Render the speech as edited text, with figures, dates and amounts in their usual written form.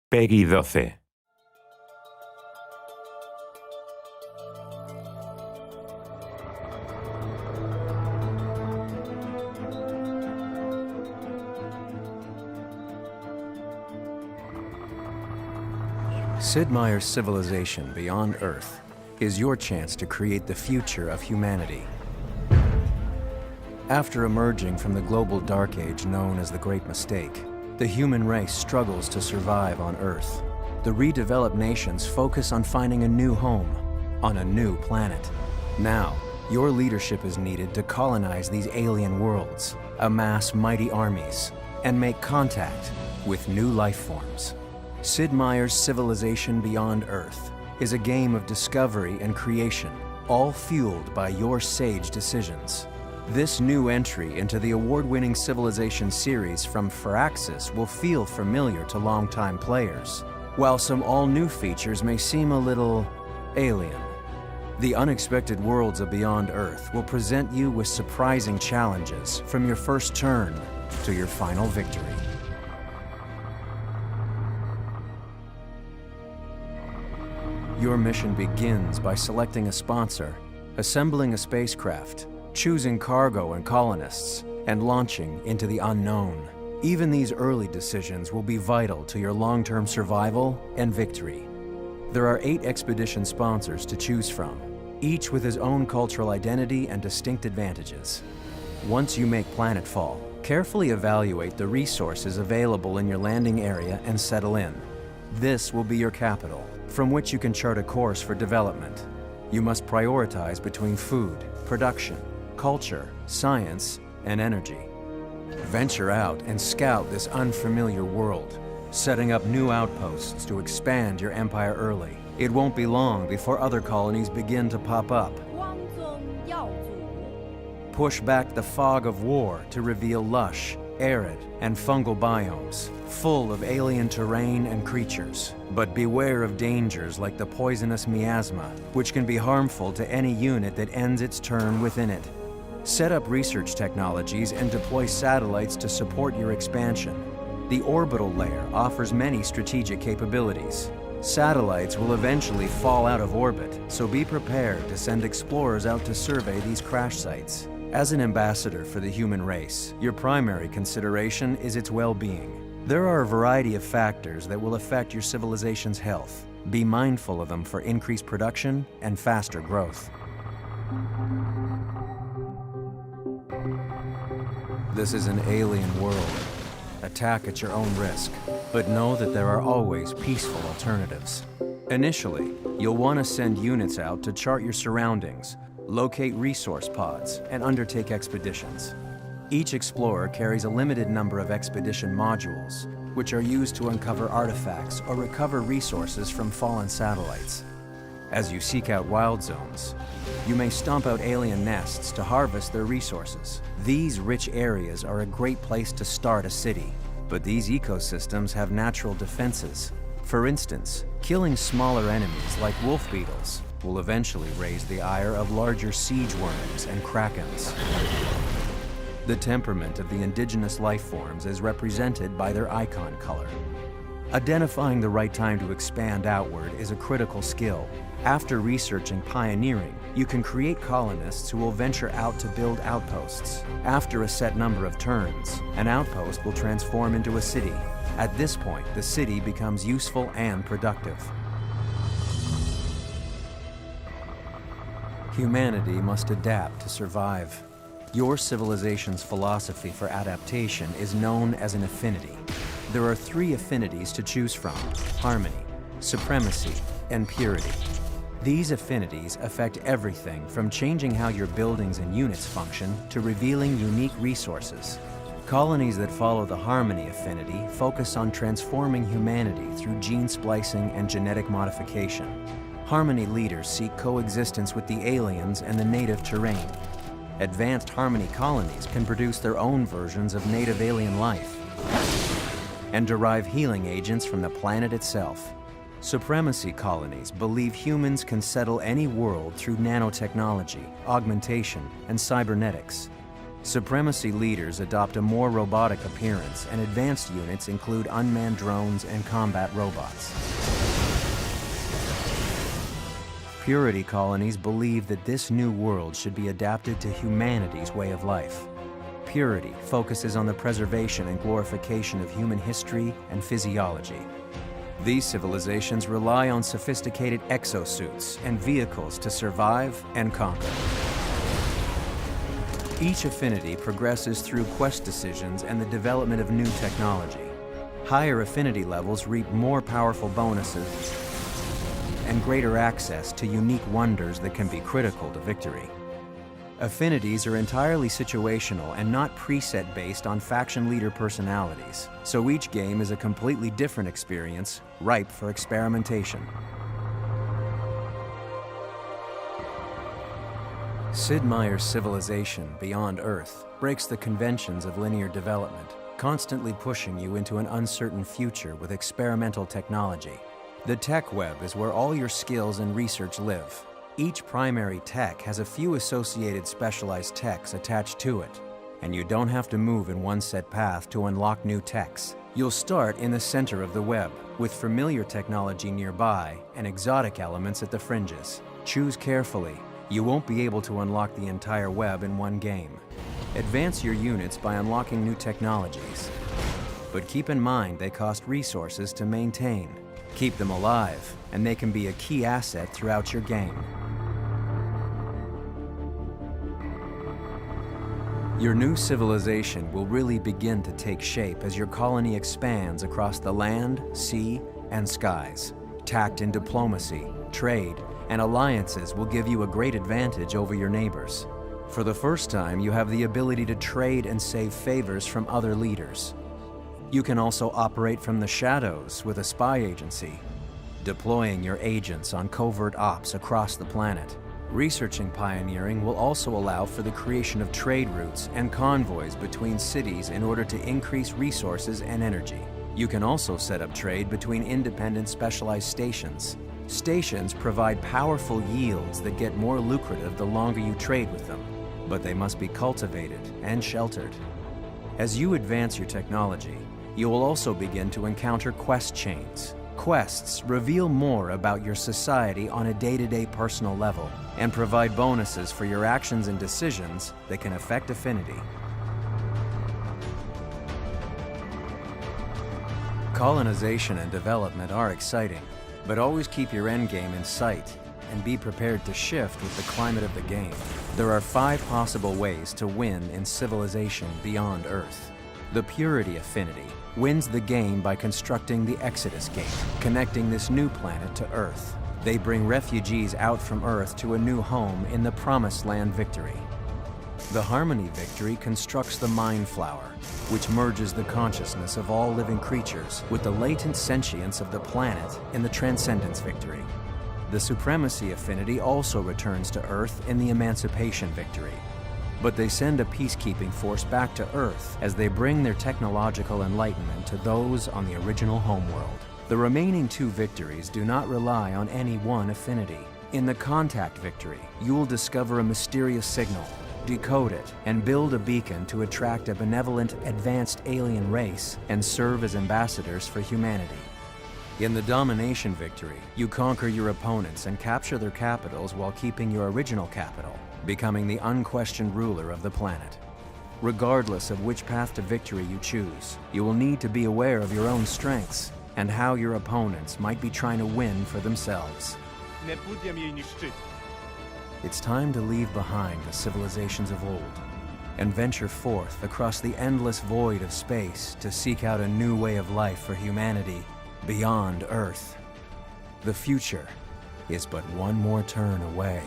Peggy 12. Sid Meier's Civilization Beyond Earth is your chance to create the future of humanity. After emerging from the global dark age known as the Great Mistake, the human race struggles to survive on Earth. The redeveloped nations focus on finding a new home on a new planet. Now, your leadership is needed to colonize these alien worlds, amass mighty armies, and make contact with new life forms. Sid Meier's Civilization Beyond Earth is a game of discovery and creation, all fueled by your sage decisions. This new entry into the award-winning Civilization series from Firaxis will feel familiar to longtime players, while some all-new features may seem a little alien. The unexpected worlds of Beyond Earth will present you with surprising challenges from your first turn to your final victory. Your mission begins by selecting a sponsor, assembling a spacecraft, choosing cargo and colonists, and launching into the unknown. Even these early decisions will be vital to your long-term survival and victory. There are 8 expedition sponsors to choose from, each with his own cultural identity and distinct advantages. Once you make planetfall, carefully evaluate the resources available in your landing area and settle in. This will be your capital, from which you can chart a course for development. You must prioritize between food, production, culture, science, and energy. Venture out and scout this unfamiliar world, setting up new outposts to expand your empire early. It won't be long before other colonies begin to pop up. Push back the fog of war to reveal lush, arid, and fungal biomes, full of alien terrain and creatures. But beware of dangers like the poisonous miasma, which can be harmful to any unit that ends its turn within it. Set up research technologies and deploy satellites to support your expansion. The orbital layer offers many strategic capabilities. Satellites will eventually fall out of orbit, so be prepared to send explorers out to survey these crash sites. As an ambassador for the human race, your primary consideration is its well-being. There are a variety of factors that will affect your civilization's health. Be mindful of them for increased production and faster growth. This is an alien world. Attack at your own risk, but know that there are always peaceful alternatives. Initially, you'll want to send units out to chart your surroundings, locate resource pods, and undertake expeditions. Each explorer carries a limited number of expedition modules, which are used to uncover artifacts or recover resources from fallen satellites. As you seek out wild zones, you may stomp out alien nests to harvest their resources. These rich areas are a great place to start a city, but these ecosystems have natural defenses. For instance, killing smaller enemies like wolf beetles will eventually raise the ire of larger siege worms and krakens. The temperament of the indigenous life forms is represented by their icon color. Identifying the right time to expand outward is a critical skill. After researching pioneering, you can create colonists who will venture out to build outposts. After a set number of turns, an outpost will transform into a city. At this point, the city becomes useful and productive. Humanity must adapt to survive. Your civilization's philosophy for adaptation is known as an affinity. There are 3 affinities to choose from: harmony, supremacy, and purity. These affinities affect everything from changing how your buildings and units function to revealing unique resources. Colonies that follow the harmony affinity focus on transforming humanity through gene splicing and genetic modification. Harmony leaders seek coexistence with the aliens and the native terrain. Advanced harmony colonies can produce their own versions of native alien life and derive healing agents from the planet itself. Supremacy colonies believe humans can settle any world through nanotechnology, augmentation, and cybernetics. Supremacy leaders adopt a more robotic appearance, and advanced units include unmanned drones and combat robots. Purity colonies believe that this new world should be adapted to humanity's way of life. Purity focuses on the preservation and glorification of human history and physiology. These civilizations rely on sophisticated exosuits and vehicles to survive and conquer. Each affinity progresses through quest decisions and the development of new technology. Higher affinity levels reap more powerful bonuses and greater access to unique wonders that can be critical to victory. Affinities are entirely situational and not preset based on faction leader personalities, so each game is a completely different experience, ripe for experimentation. Sid Meier's civilization, Beyond Earth, breaks the conventions of linear development, constantly pushing you into an uncertain future with experimental technology. The tech web is where all your skills and research live. Each primary tech has a few associated specialized techs attached to it, and you don't have to move in one set path to unlock new techs. You'll start in the center of the web, with familiar technology nearby and exotic elements at the fringes. Choose carefully. You won't be able to unlock the entire web in one game. Advance your units by unlocking new technologies, but keep in mind they cost resources to maintain. Keep them alive, and they can be a key asset throughout your game. Your new civilization will really begin to take shape as your colony expands across the land, sea, and skies. Tact in diplomacy, trade, and alliances will give you a great advantage over your neighbors. For the first time, you have the ability to trade and save favors from other leaders. You can also operate from the shadows with a spy agency, deploying your agents on covert ops across the planet. Researching pioneering will also allow for the creation of trade routes and convoys between cities in order to increase resources and energy. You can also set up trade between independent specialized stations. Stations provide powerful yields that get more lucrative the longer you trade with them, but they must be cultivated and sheltered. As you advance your technology, you will also begin to encounter quest chains. Quests reveal more about your society on a day-to-day personal level and provide bonuses for your actions and decisions that can affect affinity. Colonization and development are exciting, but always keep your endgame in sight and be prepared to shift with the climate of the game. There are 5 possible ways to win in civilization beyond Earth. The Purity Affinity wins the game by constructing the Exodus Gate, connecting this new planet to Earth. They bring refugees out from Earth to a new home in the Promised Land Victory. The Harmony Victory constructs the Mind Flower, which merges the consciousness of all living creatures with the latent sentience of the planet in the Transcendence Victory. The Supremacy Affinity also returns to Earth in the Emancipation Victory, but they send a peacekeeping force back to Earth as they bring their technological enlightenment to those on the original homeworld. The remaining 2 victories do not rely on any one affinity. In the Contact Victory, you will discover a mysterious signal, decode it, and build a beacon to attract a benevolent, advanced alien race and serve as ambassadors for humanity. In the Domination Victory, you conquer your opponents and capture their capitals while keeping your original capital, becoming the unquestioned ruler of the planet. Regardless of which path to victory you choose, you will need to be aware of your own strengths and how your opponents might be trying to win for themselves. It's time to leave behind the civilizations of old and venture forth across the endless void of space to seek out a new way of life for humanity beyond Earth. The future is but one more turn away.